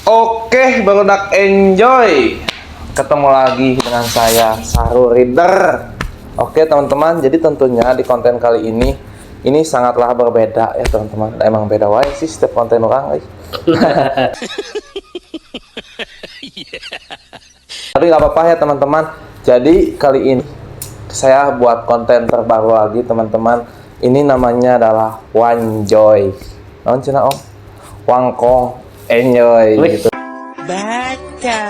Oke, barudak enjoy. Ketemu lagi dengan saya Sahrul Reader. Oke teman-teman, jadi tentunya di konten kali ini sangatlah berbeda ya teman-teman. Emang beda wae sih setiap konten orang. Tapi nggak apa-apa ya teman-teman. Jadi kali ini saya buat konten terbaru lagi teman-teman. Ini namanya adalah Wanjoy. Naon cenah om? Wangkong enjoy gitu. Baca.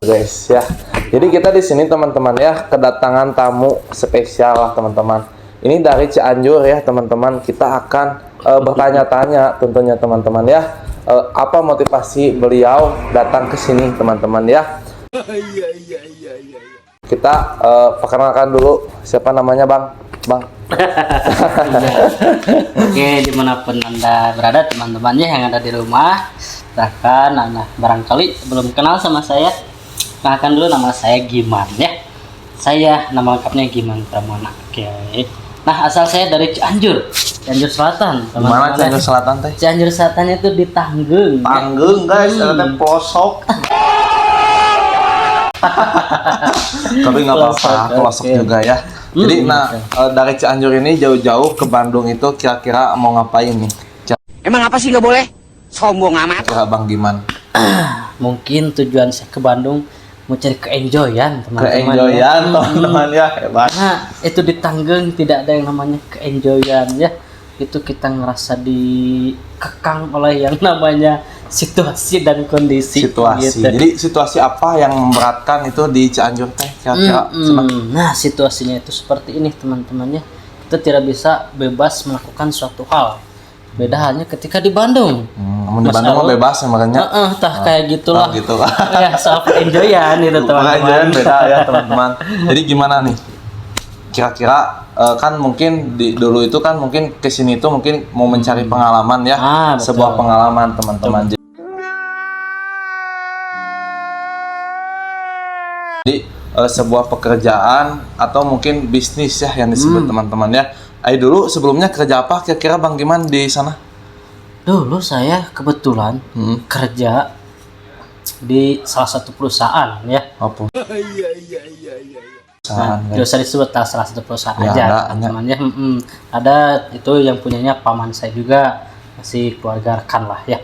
Guys ya. Jadi kita di sini teman-teman ya kedatangan tamu spesial lah teman-teman. Ini dari Cianjur ya teman-teman. Kita akan bertanya-tanya tentunya teman-teman ya. Apa motivasi beliau datang ke sini teman-teman ya. Kita perkenalkan dulu siapa namanya Bang. Oke, dimanapun Anda berada teman-temannya yang ada di rumah, bahkan Anda barangkali belum kenal sama saya, kenalkan dulu nama saya Giman ya. Saya nama lengkapnya Giman Pramana. Oke. Nah, asal saya dari Cianjur Selatan. Gimana Cianjur Selatan teh? Cianjur Selatannya itu di Tanggeng. Tanggeng guys, ada pelosok. Tapi nggak apa-apa, pelosok juga ya. Jadi dari Cianjur ini jauh-jauh ke Bandung itu kira-kira mau ngapain nih? Emang apa sih nggak boleh? Sombong amat. Kira Bang Giman. Mungkin tujuan saya ke Bandung mau cari ke-enjoyan teman-teman. Ke-enjoyan teman-teman ya, hebat. Nah, itu di Tanggeng tidak ada yang namanya ke-enjoyan ya. Itu kita ngerasa dikekang oleh yang namanya situasi dan kondisi. Situasi. Gitu. Jadi situasi apa yang memberatkan itu di Cianjur teh? Kira-kira. Nah, situasinya itu seperti ini teman-temannya. Kita tidak bisa bebas melakukan suatu hal. Beda halnya ketika di Bandung. Di Bandung mah bebas ya makanya. Kayak gitulah. Gitu. Ya, soal enjoyan itu teman-teman. Enjoyan beda ya teman-teman. Jadi gimana nih? Kira-kira kan mungkin dulu itu kan mungkin kesini itu mungkin mau mencari pengalaman ya. Betul. Sebuah pengalaman teman-teman. Jadi sebuah pekerjaan atau mungkin bisnis ya yang disebut teman-teman ya. Ayo dulu sebelumnya kerja apa kira-kira Bang Giman di sana? Dulu Saya kebetulan kerja di salah satu perusahaan ya. Apa? Nah, tidak usah disebut salah satu perusahaan ya, aja teman-teman ya. Ada itu yang punyanya paman saya juga, masih keluarga rekan lah ya.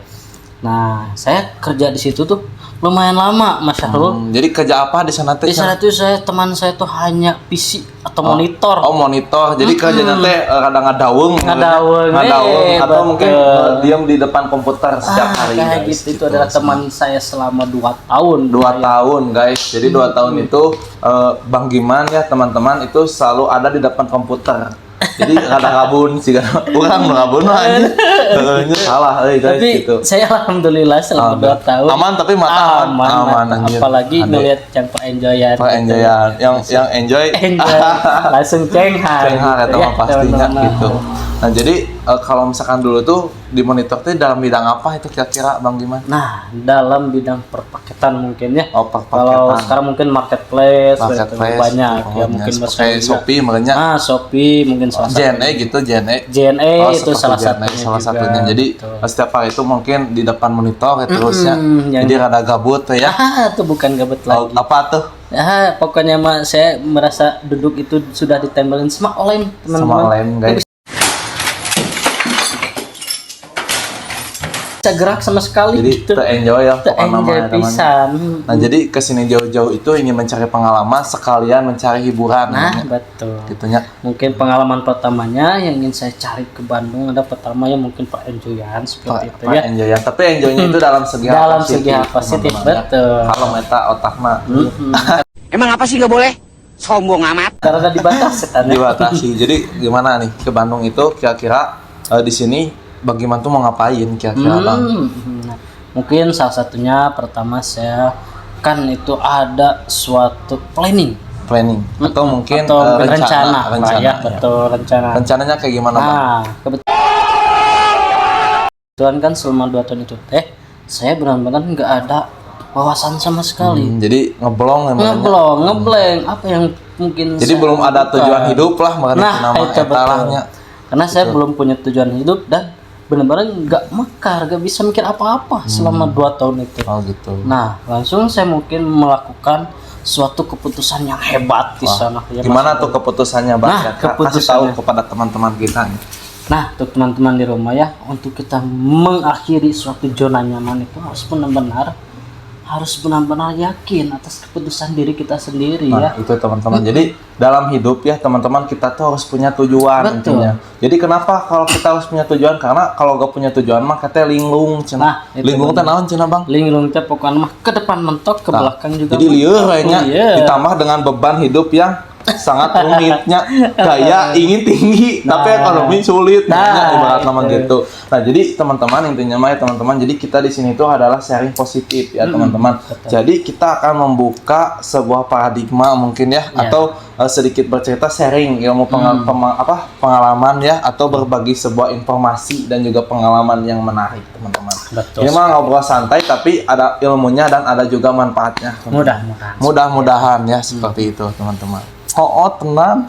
Nah, saya kerja di situ tuh lumayan lama, Masya Allah. Jadi kerja apa di sana teh? Di sana tuh teman saya tuh hanya PC atau monitor. Oh, monitor. Jadi kerjanya teh kadang ngadaweung Betul. atau mungkin diam di depan komputer setiap hari. Kayak guys, gitu. Itu adalah teman saya selama 2 tahun. 2 tahun, guys. Jadi 2 tahun itu Bang Giman ya, teman-teman itu selalu ada di depan komputer. Jadi kabun sih kan. Orang kabun aja. Ini salah guys tapi gitu. Saya alhamdulillah selama 2 tahun aman tapi mata aman anjir. Apalagi ngelihat yang enjoyan. Yang enjoy langsung cenghar itu ya, pastinya teman-teman. gitu. Nah, jadi kalau misalkan dulu tuh di monitor tuh dalam bidang apa itu kira-kira Bang Giman? Nah, dalam bidang perpaketan mungkin ya. Oh, perpaketan. Kalau sekarang mungkin marketplace banyak ya, mungkin kayak Shopee makanya. Shopee mungkin salah JNE gitu, JNE. JNE itu salah satunya. Jadi setiap hari itu mungkin di depan monitor terus ya. Yang Jadi rada gabut tuh ya. Itu bukan gabut lagi. Apa tuh? Pokoknya saya merasa duduk itu sudah ditempelin sama olem, teman-teman. Sama olem, guys. Bisa gerak sama sekali jadi gitu. Enjoy ya Enjoy pisan. Nah, jadi kesini jauh-jauh itu ingin mencari pengalaman sekalian mencari hiburan. Nah, betul. Gitunya. Mungkin pengalaman pertamanya yang ingin saya cari ke Bandung ada pertamanya mungkin enjoyan seperti itu ya. Enjoyan, tapi enjoynya itu dalam segi positif, betul. Kalau meta otak mah. Emang apa sih nggak boleh? Sombong amat. Karena dibatasi. Jadi gimana nih ke Bandung itu kira-kira di sini bagaimana tuh mau ngapain kira-kira Bang? Mungkin salah satunya pertama saya kan itu ada suatu planning atau mungkin rencana ya, betul rencana. Rencananya kayak gimana Bang? Kebetulan kan selama 2 tahun itu saya benar-benar nggak ada wawasan sama sekali. Jadi ngeblank apa yang mungkin jadi belum ada tujuan hidup lah makanya itu betul. Karena saya belum punya tujuan hidup dan benar-benar nggak mekar, nggak bisa mikir apa-apa selama 2 tahun itu. Oh gitu. Nah, langsung saya mungkin melakukan suatu keputusan yang hebat di sana. Ya, Gimana Mas tuh keputusannya, Bang? Nah, Ya, kasih tahu keputusannya. kepada teman-teman kita nih. Nah, untuk teman-teman di rumah ya, untuk kita mengakhiri suatu zona nyaman itu harus benar-benar yakin atas keputusan diri kita sendiri ya. Nah, itu teman-teman. Jadi dalam hidup ya teman-teman, kita tuh harus punya tujuan. Betul. intinya. Jadi kenapa kalau kita harus punya tujuan? Karena kalau gak punya tujuan mah katanya linglung cenah. Nah, itu Linglung teh naon cenah, Bang? Linglung teh pokoknya mah ke depan mentok, ke belakang juga. Jadi lieur mentok. kayaknya, Iya. ditambah dengan beban hidup yang sangat rumitnya, gaya ingin tinggi tapi ekonomi sulit, ibarat nama gitu. Nah, jadi teman-teman intinya mah ya teman-teman, jadi kita di sini tuh adalah sharing positif ya teman-teman. Jadi kita akan membuka sebuah paradigma mungkin ya, atau sedikit bercerita sharing ilmu pengalaman ya, atau berbagi sebuah informasi dan juga pengalaman yang menarik teman-teman. Betul. Ini mah ngobrol santai tapi ada ilmunya dan ada juga manfaatnya. Mudah-mudahan. Mudah-mudahan ya seperti itu teman-teman. Oh tenang.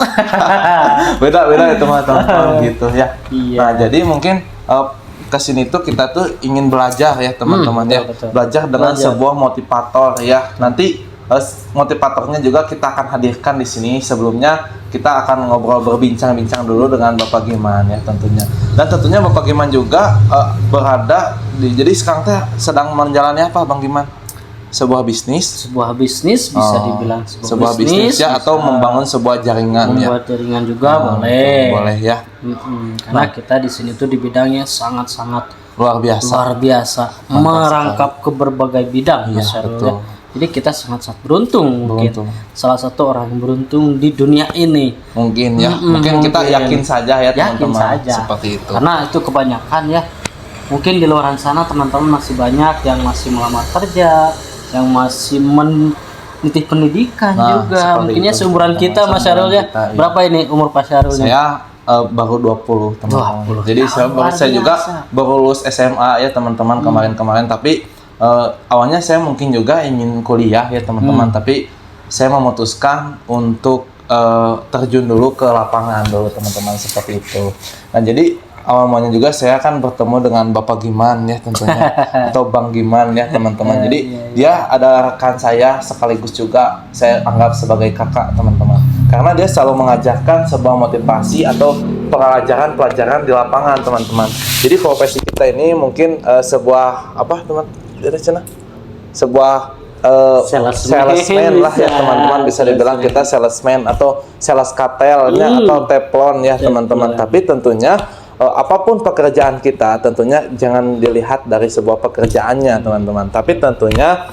Beda-beda ya teman-teman gitu ya. Iya. Nah, jadi mungkin kesini tuh kita tuh ingin belajar ya teman-teman ya. betul. Belajar dengan sebuah motivator ya. Nanti motivatornya juga kita akan hadirkan di sini. Sebelumnya kita akan ngobrol berbincang-bincang dulu dengan Bapak Giman ya tentunya. Dan tentunya Bapak Giman juga berada di, jadi sekarang teh sedang menjalani apa Bang Giman? Sebuah bisnis Bisa dibilang sebuah bisnis ya, atau membangun sebuah jaringan ya. membuat jaringan juga boleh. Boleh ya. Karena kita di sini tuh di bidangnya sangat-sangat Luar biasa. luar biasa, merangkap ke berbagai bidang, Iya, Mas Syarul, betul. ya. Jadi kita sangat-sangat beruntung, mungkin Beruntung. salah satu orang yang beruntung di dunia ini. Mungkin ya. Mungkin kita yakin saja ya Yakin teman-teman. saja. Seperti itu. Karena itu kebanyakan ya. Mungkin di luar sana teman-teman masih banyak yang masih melamar kerja, yang masih meniti pendidikan Nah, juga. seperti Mungkinnya itu. seumuran kita, Mas Syarul ya. kita, iya. Berapa ini umur Pak Syarul? Saya baru 20 teman-teman. 20. Jadi Luar saya juga biasa. baru lulus SMA ya teman-teman kemarin-kemarin, tapi awalnya saya mungkin juga ingin kuliah ya teman-teman, tapi saya memutuskan untuk terjun dulu ke lapangan dulu teman-teman, seperti itu. Nah, jadi awal mulanya juga saya akan bertemu dengan Bapak Giman ya tentunya, atau Bang Giman ya teman-teman. Jadi dia ada rekan saya sekaligus juga saya anggap sebagai kakak teman-teman. Karena dia selalu mengajarkan sebuah motivasi atau pelajaran-pelajaran di lapangan teman-teman. Jadi profesi kita ini mungkin sebuah apa teman? Sebuah salesman lah ya teman-teman, bisa dibilang kita salesman atau sales kartelnya atau teflon ya teman-teman. Tapi tentunya apapun pekerjaan kita, tentunya jangan dilihat dari sebuah pekerjaannya teman-teman, tapi tentunya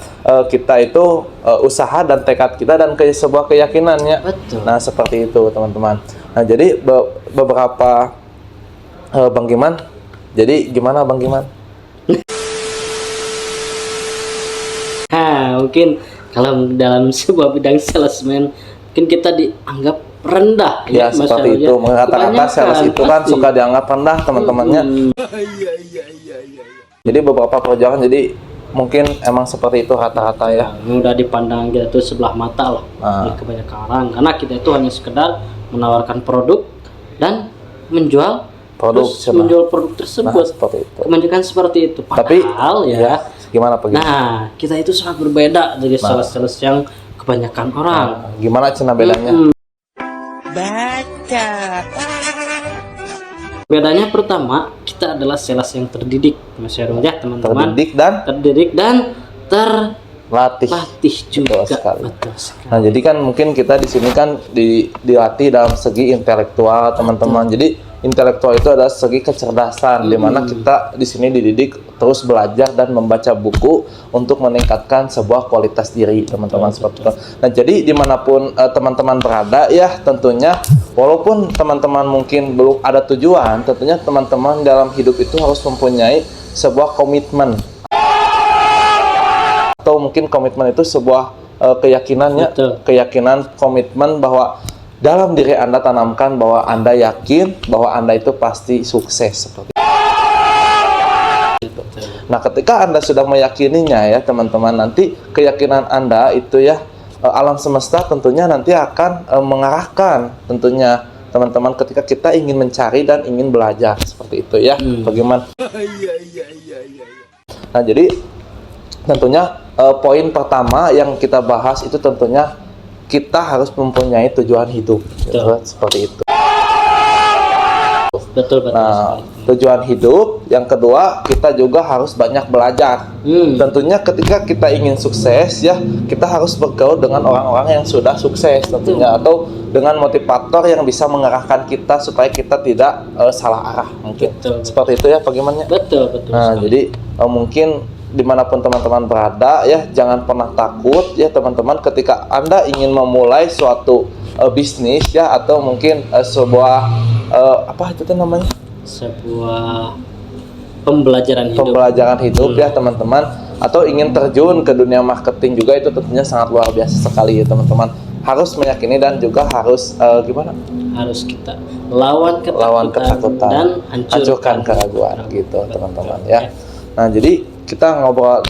kita itu usaha dan tekad kita dan sebuah keyakinannya. Betul. Nah, seperti itu teman-teman. Nah, jadi beberapa Bang Giman, jadi gimana Bang Giman? Nah, mungkin kalau dalam sebuah bidang salesman, mungkin kita dianggap rendah Ya, Mas seperti Syarul, itu. ya. Rata-rata Kebanyakan, sales itu kan pasti. suka dianggap rendah teman-temannya. Jadi beberapa perjuangan, jadi mungkin emang seperti itu rata-rata ya. Mudah dipandang kita tuh sebelah mata lah oleh kebanyakan orang, karena kita itu hanya sekedar menawarkan produk dan menjual menjual produk tersebut. Seperti itu. Kebanyakan seperti itu. Tapi Padahal ya, gimana Pak Giman? nah kita itu sangat berbeda dari sales-sales yang kebanyakan orang. Gimana cina bedanya? Bedanya pertama, kita adalah sales yang terdidik, Mas Syarul ya teman-teman. Terdidik dan Terdidik dan latih. juga. Betul sekali. Betul sekali. Nah, jadi kan mungkin kita di sini kan dilatih dalam segi intelektual, teman-teman. Jadi intelektual itu adalah segi kecerdasan, di mana kita di sini dididik terus belajar dan membaca buku untuk meningkatkan sebuah kualitas diri, teman-teman, seperti itu. Nah, jadi dimanapun teman-teman berada ya, tentunya walaupun teman-teman mungkin belum ada tujuan, tentunya teman-teman dalam hidup itu harus mempunyai sebuah komitmen. Atau mungkin komitmen itu sebuah keyakinannya, Betul. keyakinan, komitmen bahwa dalam diri Anda tanamkan bahwa Anda yakin bahwa Anda itu pasti sukses, seperti itu. Nah, ketika Anda sudah meyakininya ya teman-teman, nanti keyakinan Anda itu ya alam semesta tentunya nanti akan mengarahkan tentunya teman-teman ketika kita ingin mencari dan ingin belajar seperti itu ya. Bagaimana? Nah, jadi tentunya poin pertama yang kita bahas itu tentunya kita harus mempunyai tujuan hidup. Gitu, seperti itu. Betul. Nah, tujuan hidup yang kedua, kita juga harus banyak belajar. Tentunya ketika kita ingin sukses ya, kita harus bergaul dengan orang-orang yang sudah sukses tentunya, atau dengan motivator yang bisa mengarahkan kita supaya kita tidak salah arah mungkin. Betul. Seperti itu ya, bagaimana? Betul. Nah, jadi mungkin dimanapun teman-teman berada ya, jangan pernah takut ya teman-teman ketika Anda ingin memulai suatu bisnis ya, atau mungkin sebuah apa itu namanya, sebuah pembelajaran hidup ya teman-teman, atau ingin terjun ke dunia marketing juga, itu tentunya sangat luar biasa sekali ya teman-teman. Harus meyakini dan juga harus gimana? Harus kita lawan ketakutan dan hancurkan keraguan gitu teman-teman ya. Nah, jadi kita ngobrol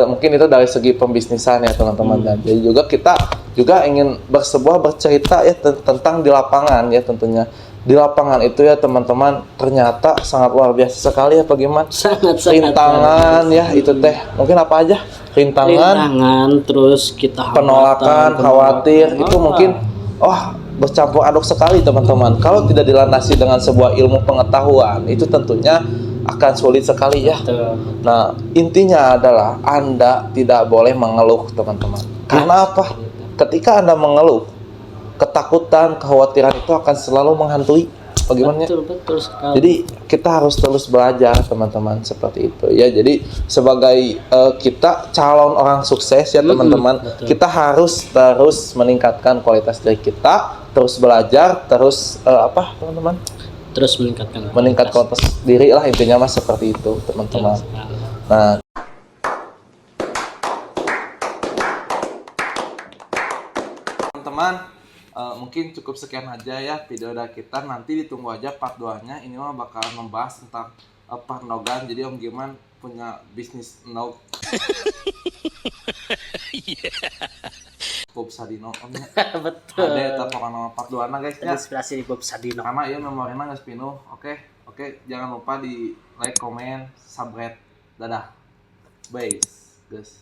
mungkin itu dari segi pembisnisan ya teman-teman. Dan jadi juga kita juga ingin bercerita ya tentang di lapangan ya tentunya. Di lapangan itu ya teman-teman ternyata sangat luar biasa sekali ya, bagaimana? Sangat rintangan ya itu teh. Mungkin apa aja? Rintangan, terus kita penolakan, khawatir, itu mungkin bercampur aduk sekali teman-teman. Kalau tidak dilandasi dengan sebuah ilmu pengetahuan, itu tentunya akan sulit sekali ya. Nah, intinya adalah Anda tidak boleh mengeluh teman-teman. Karena apa? Ketika Anda mengeluh, ketakutan, kekhawatiran itu akan selalu menghantui. Bagaimana? Betul sekali. Jadi kita harus terus belajar teman-teman, seperti itu ya. Jadi sebagai kita calon orang sukses ya teman-teman, kita harus terus meningkatkan kualitas diri kita, terus belajar, terus apa teman-teman? Terus meningkat kualitas diri lah, intinya mas seperti itu teman-teman. Nah, teman-teman, mungkin cukup sekian aja ya video dari kita. Nanti ditunggu aja part 2-nya. Ini mah bakalan membahas tentang parnogan. Jadi Om Giman punya bisnis nog. Bob Sadino omnya. Betul. Ada pokoknya nama part 2-na guys ya. Inspirasi di Bob Sadino. Karena ya memorinya nggak penuh. Oke, jangan lupa di like, komen, subscribe. Dadah. Bye guys.